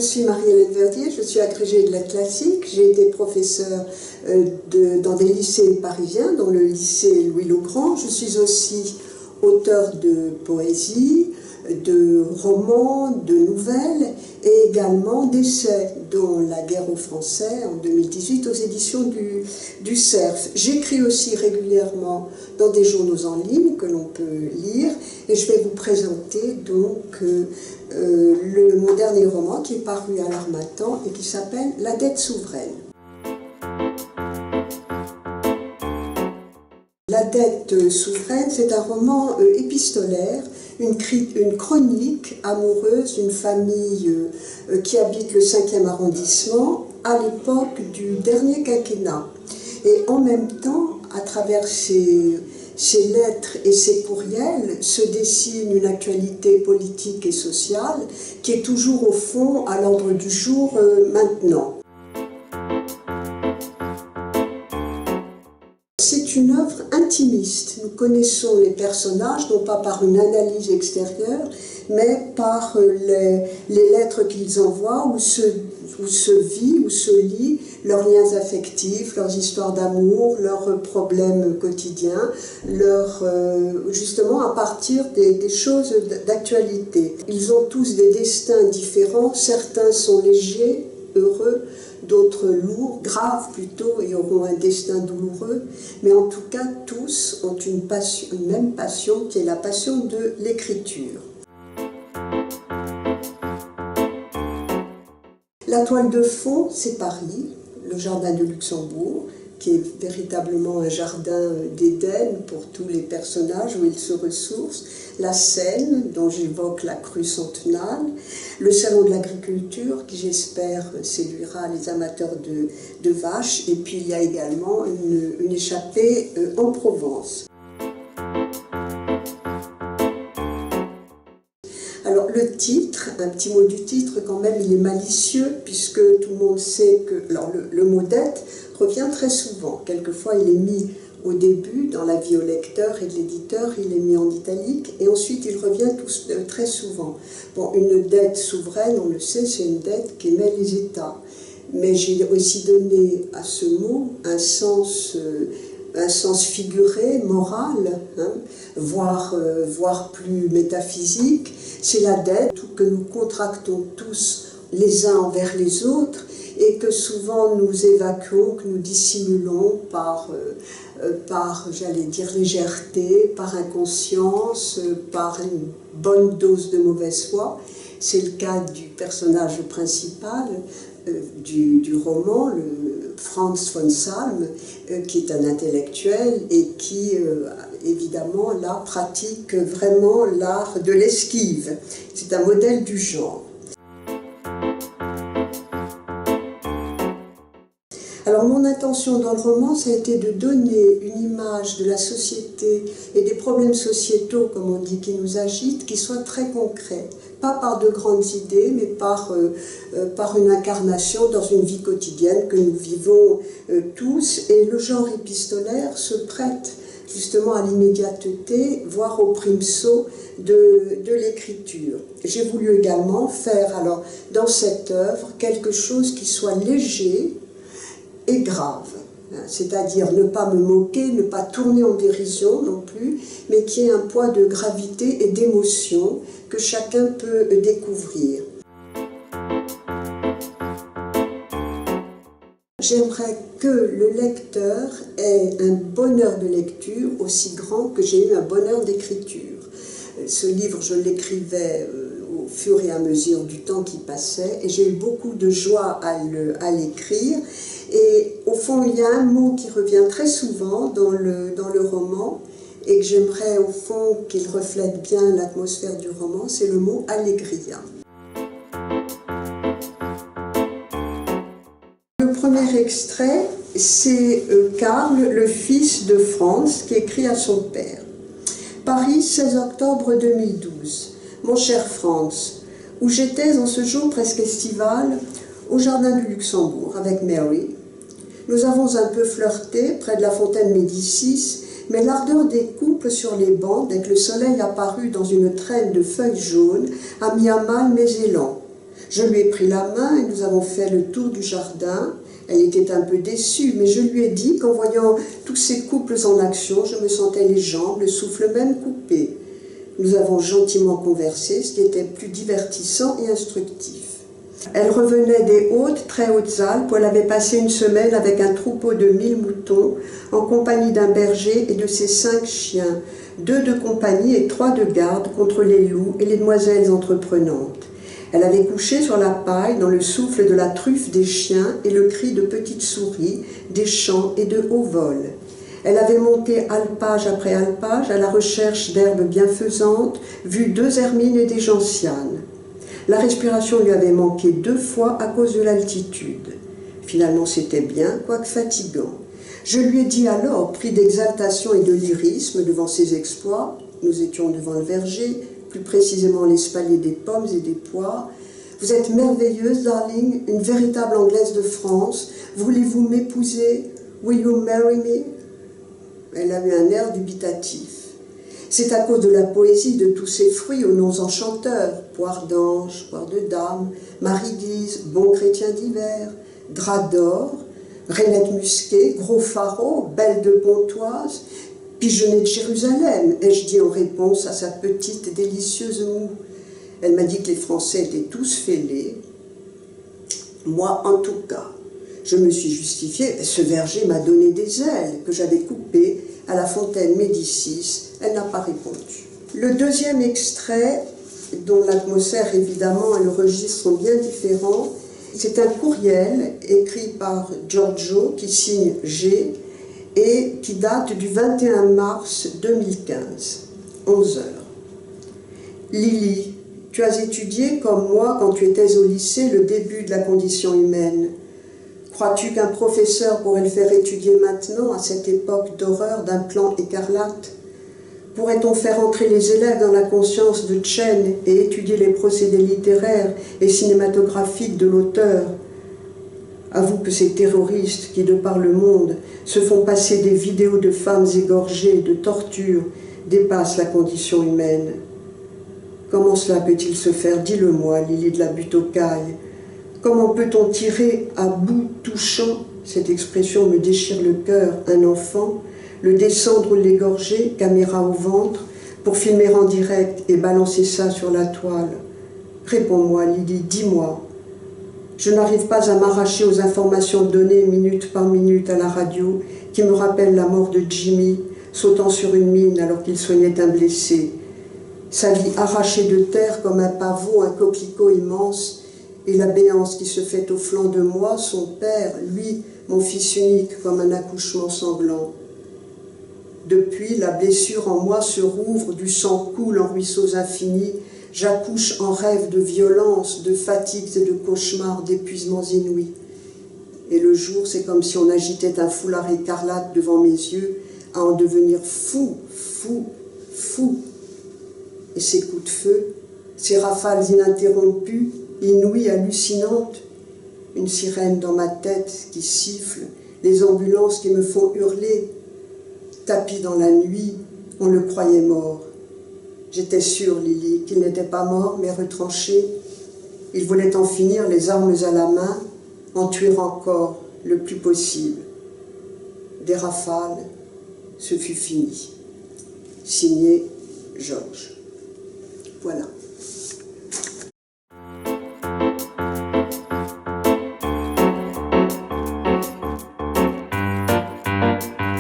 suis Marie-Hélène Verdier, je suis agrégée de lettres classiques. J'ai été professeure dans des lycées parisiens, dont le lycée Louis-le-Grand. Je suis aussi auteure de poésie, de romans, de nouvelles et également d'essais, dont La guerre aux Français en 2018 aux éditions du Cerf. J'écris aussi régulièrement dans des journaux en ligne que l'on peut lire et je vais vous présenter donc mon dernier roman qui est paru à l'Harmattan et qui s'appelle La dette souveraine. La dette souveraine, c'est un roman épistolaire, une chronique amoureuse d'une famille qui habite le 5e arrondissement à l'époque du dernier quinquennat. Et en même temps, à travers ces lettres et ces courriels, se dessine une actualité politique et sociale qui est toujours au fond à l'ordre du jour maintenant. C'est une œuvre intimiste. Nous connaissons les personnages, non pas par une analyse extérieure, mais par les lettres qu'ils envoient, où se vit, où se lit leurs liens affectifs, leurs histoires d'amour, leurs problèmes quotidiens, justement à partir des choses d'actualité. Ils ont tous des destins différents, certains sont légers, heureux, d'autres lourds, graves plutôt, et auront un destin douloureux, mais en tout cas tous ont une même passion qui est la passion de l'écriture. La toile de fond, c'est Paris, le jardin de Luxembourg, qui est véritablement un jardin d'Éden pour tous les personnages où ils se ressourcent, la Seine, dont j'évoque la crue centenale, le salon de l'agriculture, qui j'espère séduira les amateurs de vaches, et puis il y a également une échappée en Provence. Alors le titre, un petit mot du titre quand même, il est malicieux puisque tout le monde sait que le mot dette revient très souvent. Quelquefois il est mis au début dans l'avis au lecteur et de l'éditeur, il est mis en italique et ensuite il revient très souvent. Bon, une dette souveraine, on le sait, c'est une dette qu'émettent les États. Mais j'ai aussi donné à ce mot un sens figuré, moral, voire plus métaphysique. C'est la dette que nous contractons tous les uns envers les autres et que souvent nous évacuons, que nous dissimulons par j'allais dire, légèreté, par inconscience, par une bonne dose de mauvaise foi. C'est le cas du personnage principal du roman, le Franz von Salm, qui est un intellectuel et qui, évidemment, là, pratique vraiment l'art de l'esquive. C'est un modèle du genre. Alors mon intention dans le roman, ça a été de donner une image de la société et des problèmes sociétaux, comme on dit, qui nous agitent, qui soient très concrets. Pas par de grandes idées, mais par une incarnation dans une vie quotidienne que nous vivons tous. Et le genre épistolaire se prête justement à l'immédiateté, voire au primesaut de l'écriture. J'ai voulu également faire, alors, dans cette œuvre, quelque chose qui soit léger et grave. C'est-à-dire ne pas me moquer, ne pas tourner en dérision non plus, mais qui ait un poids de gravité et d'émotion que chacun peut découvrir. J'aimerais que le lecteur ait un bonheur de lecture aussi grand que j'ai eu un bonheur d'écriture. Ce livre, je l'écrivais au fur et à mesure du temps qui passait et j'ai eu beaucoup de joie à l'écrire. Et au fond, il y a un mot qui revient très souvent dans le roman et que j'aimerais au fond qu'il reflète bien l'atmosphère du roman, c'est le mot allégria. Le premier extrait, c'est Karl, le fils de Franz, qui écrit à son père. Paris, 16 octobre 2012. Mon cher Franz, où j'étais en ce jour presque estival, au jardin du Luxembourg, avec Mary. Nous avons un peu flirté près de la fontaine Médicis, mais l'ardeur des couples sur les bancs, dès que le soleil apparut dans une traîne de feuilles jaunes, a mis à mal mes élans. Je lui ai pris la main et nous avons fait le tour du jardin. Elle était un peu déçue, mais je lui ai dit qu'en voyant tous ces couples en action, je me sentais les jambes, le souffle même coupé. Nous avons gentiment conversé, ce qui était plus divertissant et instructif. Elle revenait des très hautes Alpes où elle avait passé une semaine avec un troupeau de 1000 moutons en compagnie d'un berger et de ses 5 chiens, 2 de compagnie et 3 de garde contre les loups et les demoiselles entreprenantes. Elle avait couché sur la paille dans le souffle de la truffe des chiens et le cri de petites souris, des chants et de hauts vols. Elle avait monté alpage après alpage à la recherche d'herbes bienfaisantes, vu 2 hermines et des gentianes. La respiration lui avait manqué 2 fois à cause de l'altitude. Finalement, c'était bien, quoique fatigant. Je lui ai dit alors, pris d'exaltation et de lyrisme devant ses exploits, nous étions devant le verger, plus précisément l'espalier des pommes et des poires, « Vous êtes merveilleuse, darling, une véritable Anglaise de France. Voulez-vous m'épouser? Will you marry me ?» Elle a eu un air dubitatif. C'est à cause de la poésie de tous ces fruits aux noms enchanteurs, poire d'ange, poire de dame, marie-guise, bon chrétien d'hiver, drap d'or, rainette musquée, gros faraud, belle de Pontoise, pigeonnet de Jérusalem, ai-je dit en réponse à sa petite délicieuse moue. Elle m'a dit que les Français étaient tous fêlés. Moi, en tout cas, je me suis justifiée. Ce verger m'a donné des ailes que j'avais coupées à la fontaine Médicis. Elle n'a pas répondu. Le deuxième extrait, dont l'atmosphère évidemment et le registre sont bien différents, c'est un courriel écrit par Giorgio qui signe G et qui date du 21 mars 2015, 11 heures. Lily, tu as étudié comme moi quand tu étais au lycée le début de la condition humaine. Crois-tu qu'un professeur pourrait le faire étudier maintenant, à cette époque d'horreur d'un plan écarlate? Pourrait-on faire entrer les élèves dans la conscience de Chen et étudier les procédés littéraires et cinématographiques de l'auteur? Avoue que ces terroristes qui, de par le monde, se font passer des vidéos de femmes égorgées, de torture, dépassent la condition humaine. Comment cela peut-il se faire? Dis-le-moi, Lily de la butte aux cailles. Comment peut-on tirer à bout touchant, cette expression me déchire le cœur, un enfant, le descendre ou l'égorger, caméra au ventre, pour filmer en direct et balancer ça sur la toile? Réponds-moi, Lily, dis-moi. Je n'arrive pas à m'arracher aux informations données minute par minute à la radio qui me rappellent la mort de Jimmy, sautant sur une mine alors qu'il soignait un blessé. Sa vie arrachée de terre comme un pavot, un coquelicot immense, et la béance qui se fait au flanc de moi, son père, lui, mon fils unique, comme un accouchement sanglant. Depuis, la blessure en moi se rouvre, du sang coule en ruisseaux infinis, j'accouche en rêve de violence, de fatigues et de cauchemars, d'épuisements inouïs. Et le jour, c'est comme si on agitait un foulard écarlate devant mes yeux, à en devenir fou, fou, fou. Et ces coups de feu, ces rafales ininterrompues, inouïes, hallucinantes, une sirène dans ma tête qui siffle, les ambulances qui me font hurler, tapis dans la nuit, on le croyait mort. J'étais sûre, Lily, qu'il n'était pas mort, mais retranché. Il voulait en finir, les armes à la main, en tuer encore le plus possible. Des rafales, ce fut fini. Signé Georges. Voilà.